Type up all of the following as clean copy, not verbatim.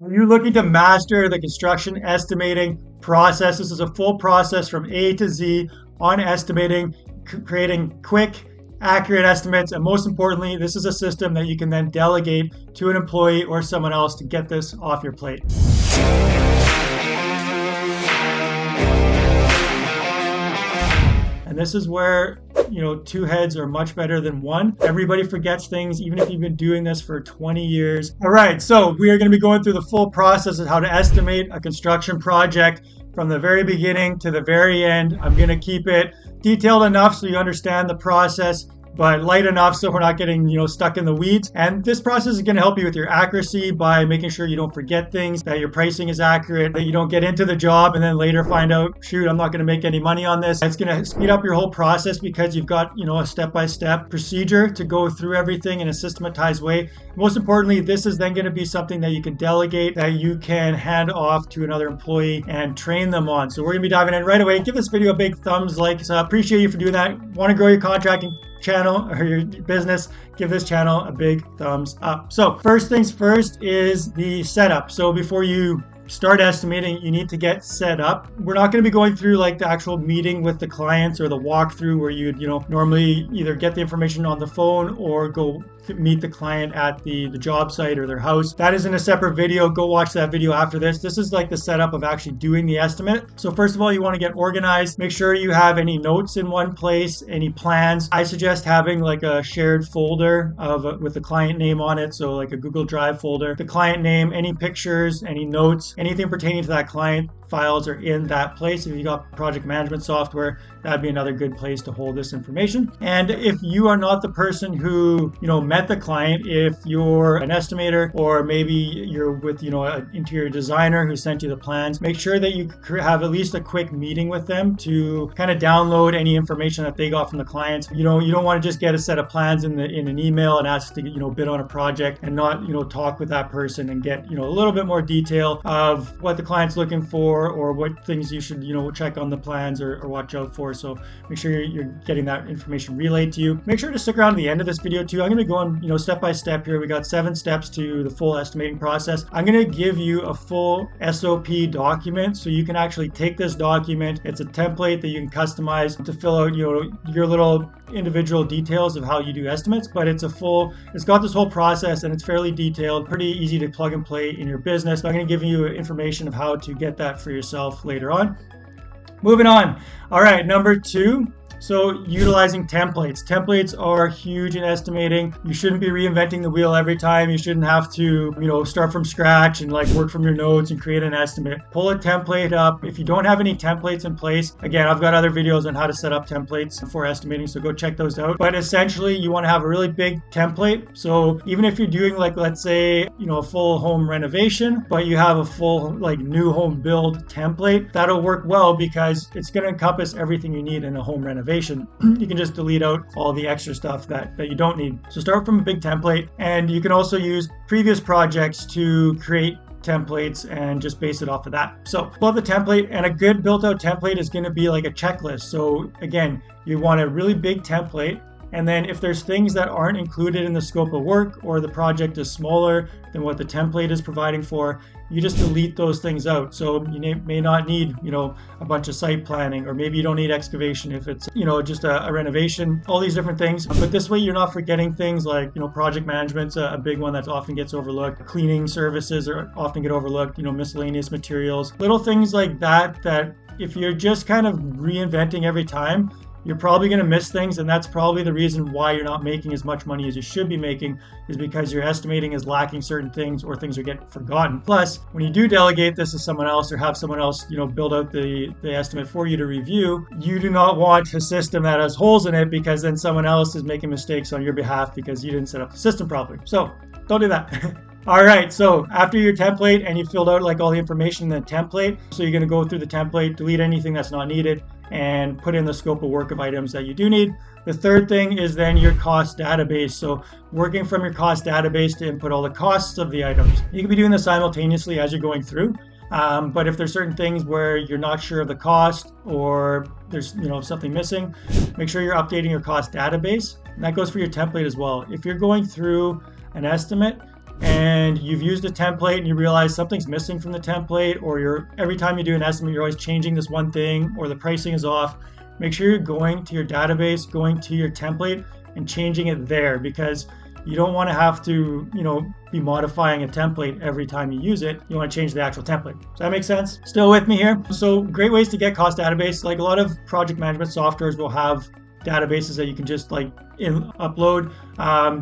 Are you looking to master the construction estimating process? This is a full process from A to Z on estimating, creating quick, accurate estimates, and most importantly, this is a system that you can then delegate to an employee or someone else to get this off your plate. And this is where, two heads are much better than one. Everybody forgets things, even if you've been doing this for 20 years. All right, so we are going to be going through the full process of how to estimate a construction project from the very beginning to the very end. I'm going to keep it detailed enough so you understand the process, but light enough so we're not getting, stuck in the weeds. And this process is going to help you with your accuracy by making sure you don't forget things, that your pricing is accurate, that you don't get into the job and then later find out, shoot, I'm not going to make any money on this. It's going to speed up your whole process because you've got, a step-by-step procedure to go through everything in a systematized way. Most importantly, this is then going to be something that you can delegate, that you can hand off to another employee and train them on. So we're going to be diving in right away. Give this video a big thumbs like. So I appreciate you for doing that. Want to grow your contracting channel or your business, give this channel a big thumbs up. So first things first is the setup. So before you start estimating, you need to get set up. We're not going to be going through like the actual meeting with the clients or the walkthrough where you'd, normally either get the information on the phone or go meet the client at the job site or their house. That is in a separate video. Go watch that video after this. This is like the setup of actually doing the estimate. So first of all, you want to get organized. Make sure you have any notes in one place, any plans. I suggest having like a shared folder with the client name on it. So like a Google Drive folder, the client name, any pictures, any notes, anything pertaining to that client files are in that place. If you got project management software, that'd be another good place to hold this information. And if you are not the person who, met the client, if you're an estimator or maybe you're with, an interior designer who sent you the plans, make sure that you have at least a quick meeting with them to kind of download any information that they got from the clients. You don't want to just get a set of plans in an email and ask to, bid on a project and not, talk with that person and get, a little bit more detail of what the client's looking for or what things you should, check on the plans or watch out for. So make sure you're getting that information relayed to you. Make sure to stick around to the end of this video too. I'm going to go on, step by step here. We got 7 steps to the full estimating process. I'm going to give you a full SOP document so you can actually take this document. It's a template that you can customize to fill out, your little individual details of how you do estimates, but it's got this whole process and it's fairly detailed, pretty easy to plug and play in your business. So I'm going to give you information of how to get that for yourself later on. Moving on. All right, number 2. So utilizing templates. Templates are huge in estimating. You shouldn't be reinventing the wheel every time. You shouldn't have to, start from scratch and like work from your notes and create an estimate. Pull a template up. If you don't have any templates in place, again, I've got other videos on how to set up templates for estimating, so go check those out. But essentially, you want to have a really big template. So even if you're doing like, let's say, a full home renovation, but you have a full like new home build template, that'll work well because it's going to encompass everything you need in a home renovation. You can just delete out all the extra stuff that you don't need. So start from a big template, and you can also use previous projects to create templates and just base it off of that. So pull up the template, and a good built out template is going to be like a checklist. So again, you want a really big template. And then if there's things that aren't included in the scope of work or the project is smaller than what the template is providing for, you just delete those things out. So you may not need, a bunch of site planning, or maybe you don't need excavation if it's, just a renovation, all these different things. But this way you're not forgetting things like, project management's a big one that often gets overlooked. Cleaning services often get overlooked, miscellaneous materials, little things like that if you're just kind of reinventing every time, you're probably going to miss things, and that's probably the reason why you're not making as much money as you should be making, is because your estimating is lacking certain things or things are getting forgotten. Plus, when you do delegate this to someone else or have someone else, build out the estimate for you to review, you do not want a system that has holes in it, because then someone else is making mistakes on your behalf because you didn't set up the system properly. So don't do that. All right, so after your template and you filled out like all the information in the template, so you're going to go through the template, delete anything that's not needed, and put in the scope of work of items that you do need. The third thing is then your cost database. So working from your cost database to input all the costs of the items. You can be doing this simultaneously as you're going through. But if there's certain things where you're not sure of the cost or there's something missing, make sure you're updating your cost database. And that goes for your template as well. If you're going through an estimate, and you've used a template and you realize something's missing from the template, or every time you do an estimate, you're always changing this one thing, or the pricing is off, make sure you're going to your database, going to your template and changing it there, because you don't want to have to, be modifying a template every time you use it. You want to change the actual template. Does that make sense? Still with me here? So great ways to get cost database. Like a lot of project management softwares will have databases that you can just upload.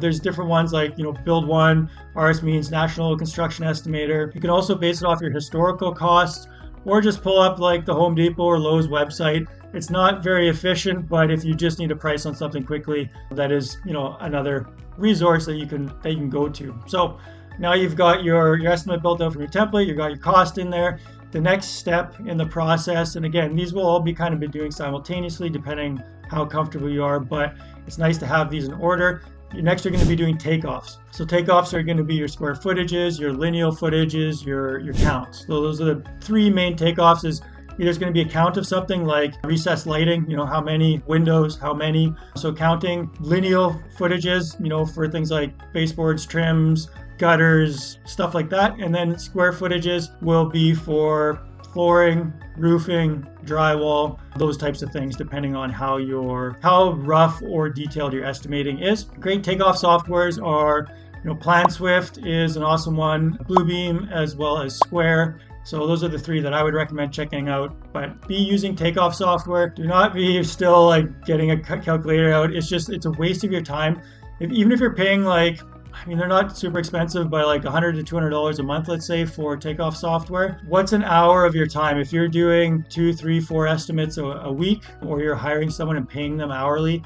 There's different ones like, Build One, RS Means, National Construction Estimator. You can also base it off your historical costs, or just pull up like the Home Depot or Lowe's website. It's not very efficient, but if you just need a price on something quickly, that is, another resource that you can go to. So now you've got your estimate built out from your template, you've got your cost in there. The next step in the process, and again, these will all be kind of doing simultaneously depending how comfortable you are, but it's nice to have these in order. Next, you're going to be doing takeoffs. So takeoffs are going to be your square footages, your lineal footages, your counts. So those are the three main takeoffs. Is there's going to be a count of something like recessed lighting, how many windows, how many. So counting lineal footages, for things like baseboards, trims, gutters, stuff like that. And then square footages will be for flooring, roofing, drywall, those types of things, depending on how rough or detailed your estimating is. Great takeoff softwares are, PlanSwift is an awesome one, Bluebeam, as well as Square. So those are the three that I would recommend checking out. But be using takeoff software. Do not be still getting a calculator out. It's a waste of your time. Even if you're paying they're not super expensive, by $100 to $200 a month, let's say, for takeoff software. What's an hour of your time? If you're doing 2, 3, 4 estimates a week, or you're hiring someone and paying them hourly,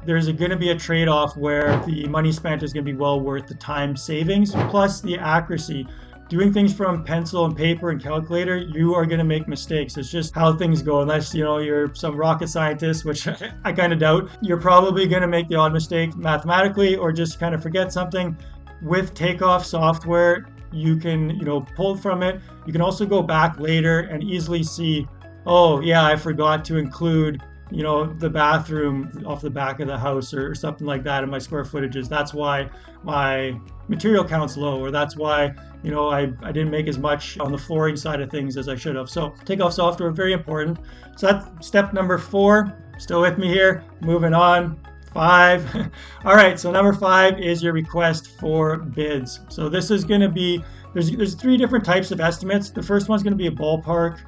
there's going to be a trade-off where the money spent is going to be well worth the time savings, plus the accuracy. Doing things from pencil and paper and calculator, you are going to make mistakes. It's just how things go. Unless, you're some rocket scientist, which I kind of doubt, you're probably going to make the odd mistake mathematically, or just kind of forget something. With takeoff software, you can, pull from it. You can also go back later and easily see, oh yeah, I forgot to include, the bathroom off the back of the house or something like that in my square footages. That's why my material count's low, or that's why, I didn't make as much on the flooring side of things as I should have. So takeoff software, very important. So that's step number 4. Still with me here? Moving on. 5. All right, so number 5 is your request for bids. So this is going to be, there's 3 different types of estimates. The first one's going to be a ballpark.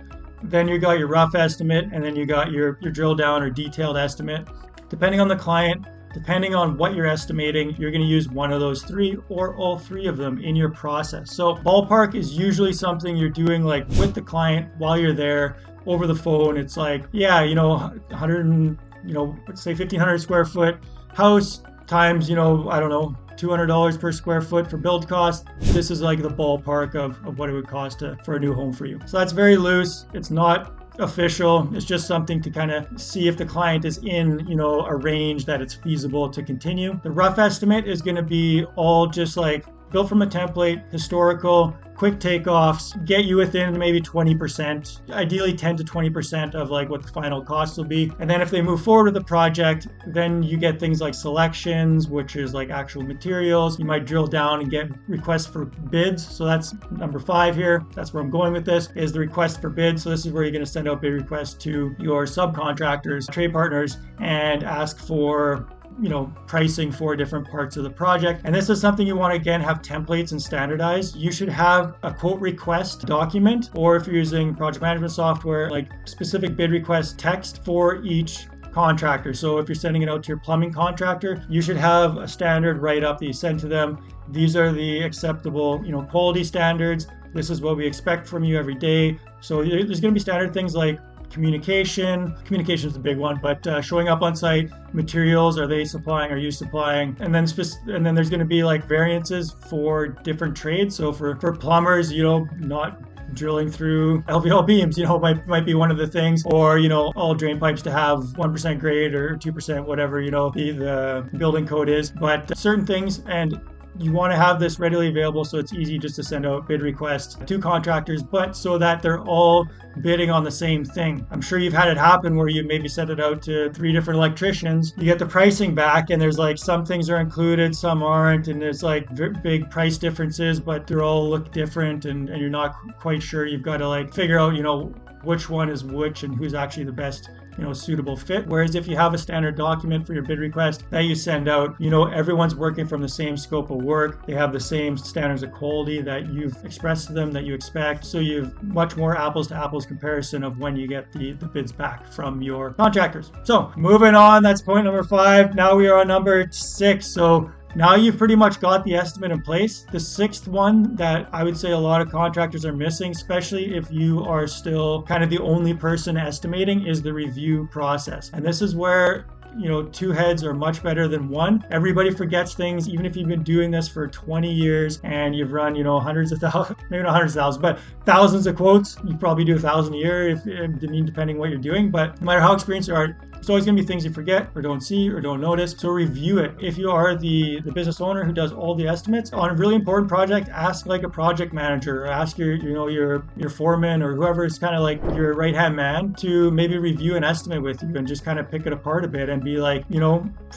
Then you got your rough estimate, and then you got your drill down or detailed estimate. Depending on the client, depending on what you're estimating, you're going to use one of those 3 or all 3 of them in your process. So ballpark is usually something you're doing with the client while you're there over the phone. It's 100 let's say 1,500 square foot house times, $200 per square foot for build cost. This is the ballpark of what it would cost for a new home for you. So that's very loose. It's not official. It's just something to kind of see if the client is in, a range that it's feasible to continue. The rough estimate is going to be all just built from a template, historical, quick takeoffs, get you within maybe 20%, ideally 10 to 20% of what the final cost will be. And then if they move forward with the project, then you get things like selections, which is actual materials. You might drill down and get requests for bids. So that's number 5 here. That's where I'm going with this, is the request for bids. So this is where you're going to send out bid requests to your subcontractors, trade partners, and ask for pricing for different parts of the project. And this is something you want to, again, have templates and standardize. You should have a quote request document, or if you're using project management software, specific bid request text for each contractor. So if you're sending it out to your plumbing contractor, you should have a standard write-up that you send to them. These are the acceptable, quality standards. This is what we expect from you every day. So there's going to be standard things like communication is a big one, but showing up on site, materials, are they supplying, are you supplying? And then there's going to be variances for different trades. So for plumbers, not drilling through LVL beams, might be one of the things, or, all drain pipes to have 1% grade or 2%, whatever, the building code is. But certain things, and you want to have this readily available so it's easy just to send out bid requests to contractors, but so that they're all bidding on the same thing. I'm sure you've had it happen where you maybe sent it out to 3 different electricians. You get the pricing back and there's like some things are included, some aren't, and there's like big price differences, but they all look different and you're not quite sure. You've got to like figure out, which one is which and who's actually the best suitable fit. Whereas if you have a standard document for your bid request that you send out, everyone's working from the same scope of work. They have the same standards of quality that you've expressed to them that you expect. So you've much more apples to apples comparison of when you get the bids back from your contractors. So moving on, that's point number 5. Now we are on number 6. So now you've pretty much got the estimate in place. The 6th one that I would say a lot of contractors are missing, especially if you are still kind of the only person estimating, is the review process. And this is where 2 heads are much better than 1. Everybody forgets things, even if you've been doing this for 20 years and you've run, hundreds of thousands, maybe not hundreds of thousands, but thousands of quotes. You probably do 1,000 a year, depending what you're doing. But no matter how experienced you are, there's always going to be things you forget or don't see or don't notice. So review it. If you are the business owner who does all the estimates on a really important project, ask like a project manager or ask your foreman or whoever is kind of like your right-hand man to maybe review an estimate with you and just kind of pick it apart a bit and be like,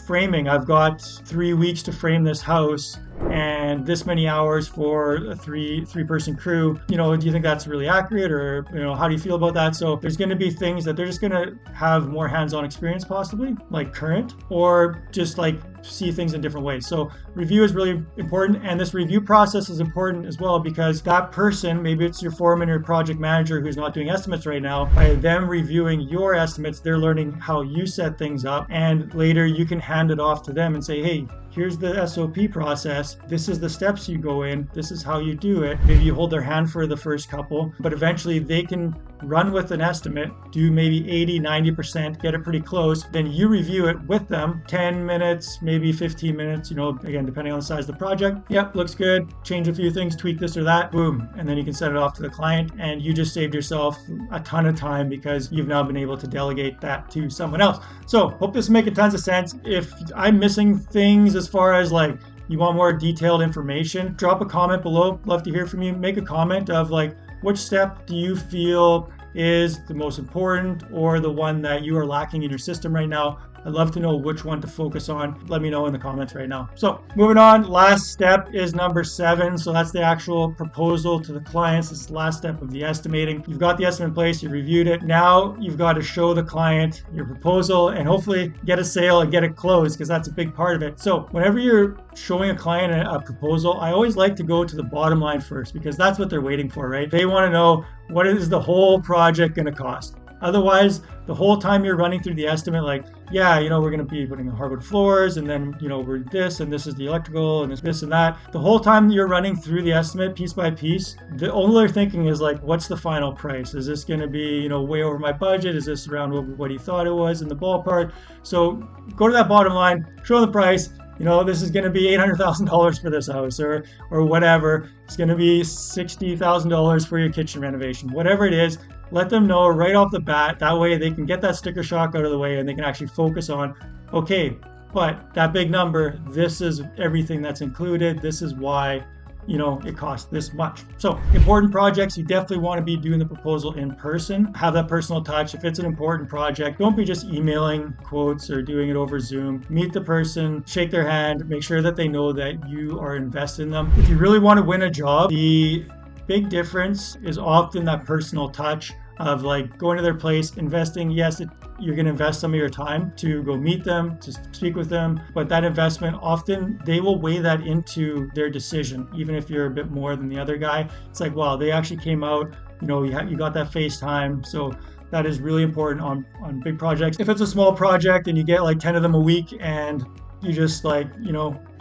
framing, I've got 3 weeks to frame this house and this many hours for a three-person crew. Do you think that's really accurate, or how do you feel about that? So there's going to be things that they're just going to have more hands-on experience, possibly like current, or just like see things in different ways. So review is really important, and this review process is important as well because that person, maybe it's your foreman or project manager who's not doing estimates right now, by them reviewing your estimates, they're learning how you set things up, and later you can hand it off to them and say, hey, here's the SOP process. This is the steps you go in. This is how you do it. Maybe you hold their hand for the first couple, but eventually they can run with an estimate, do maybe 80, 90%, get it pretty close. Then you review it with them, 10 minutes, maybe 15 minutes, again, depending on the size of the project. Yep, looks good. Change a few things, tweak this or that, boom. And then you can send it off to the client, and you just saved yourself a ton of time because you've now been able to delegate that to someone else. So hope this is making tons of sense. If I'm missing things as far as like you want more detailed information, drop a comment below. Love to hear from you. Make a comment of like, which step do you feel is the most important or the one that you are lacking in your system right now? I'd love to know which one to focus on. Let me know in the comments right now. So moving on, last step is number 7. So that's the actual proposal to the clients. This is the last step of the estimating. You've got the estimate in place, you reviewed it. Now you've got to show the client your proposal and hopefully get a sale and get it closed, because that's a big part of it. So whenever you're showing a client a proposal, I always like to go to the bottom line first, because that's what they're waiting for, right? They want to know, what is the whole project going to cost? Otherwise, the whole time you're running through the estimate, like, yeah, we're going to be putting the hardwood floors, and then, we're this, and this is the electrical, and this and that. The whole time you're running through the estimate piece by piece, the only they're thinking is like, what's the final price? Is this going to be, way over my budget? Is this around what he thought it was in the ballpark? So go to that bottom line, show the price. This is going to be $800,000 for this house, or whatever. It's going to be $60,000 for your kitchen renovation, whatever it is. Let them know right off the bat. That way they can get that sticker shock out of the way and they can actually focus on, okay, but that big number, this is everything that's included. This is why, it costs this much. So important projects, you definitely want to be doing the proposal in person. Have that personal touch. If it's an important project, don't be just emailing quotes or doing it over Zoom. Meet the person, shake their hand, make sure that they know that you are invested in them. If you really want to win a job, the big difference is often that personal touch of like going to their place, investing. Yes, you're going to invest some of your time to go meet them, to speak with them, but that investment, often they will weigh that into their decision, even if you're a bit more than the other guy. It's like, wow, they actually came out, you got that FaceTime. So that is really important on big projects. If it's a small project and you get like 10 of them a week and you just like,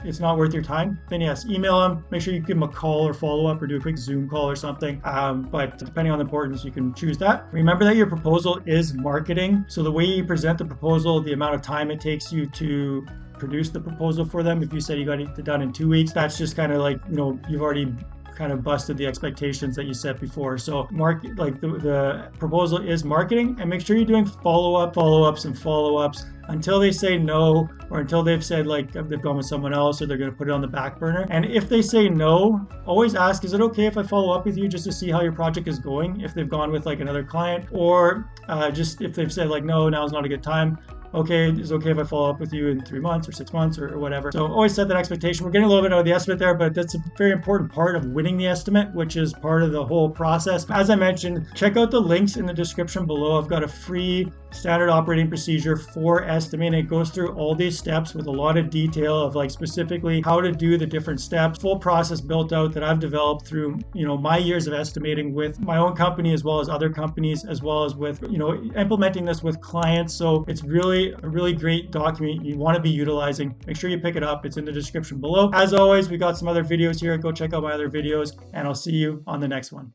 it's not worth your time, then yes, email them. Make sure you give them a call or follow up or do a quick Zoom call or something. But depending on the importance, you can choose that. Remember that your proposal is marketing. So the way you present the proposal, the amount of time it takes you to produce the proposal for them. If you said you got it done in 2 weeks, that's just kind of like, you've already kind of busted the expectations that you set before. So the proposal is marketing, and make sure you're doing follow-ups and follow-ups until they say no, or until they've said like they've gone with someone else or they're going to put it on the back burner. And if they say no, always ask, is it okay if I follow up with you just to see how your project is going, if they've gone with like another client, or just if they've said like, no, now's not a good time. Okay, it's okay if I follow up with you in 3 months or 6 months or whatever. So always set that expectation. We're getting a little bit out of the estimate there, but that's a very important part of winning the estimate, which is part of the whole process. As I mentioned, check out the links in the description below. I've got a free standard operating procedure for estimating. It goes through all these steps with a lot of detail of like specifically how to do the different steps, full process built out that I've developed through, my years of estimating with my own company as well as other companies, as well as with, implementing this with clients. So it's really a really great document you want to be utilizing. Make sure you pick it up. It's in the description below. As always, we got some other videos here. Go check out my other videos, and I'll see you on the next one.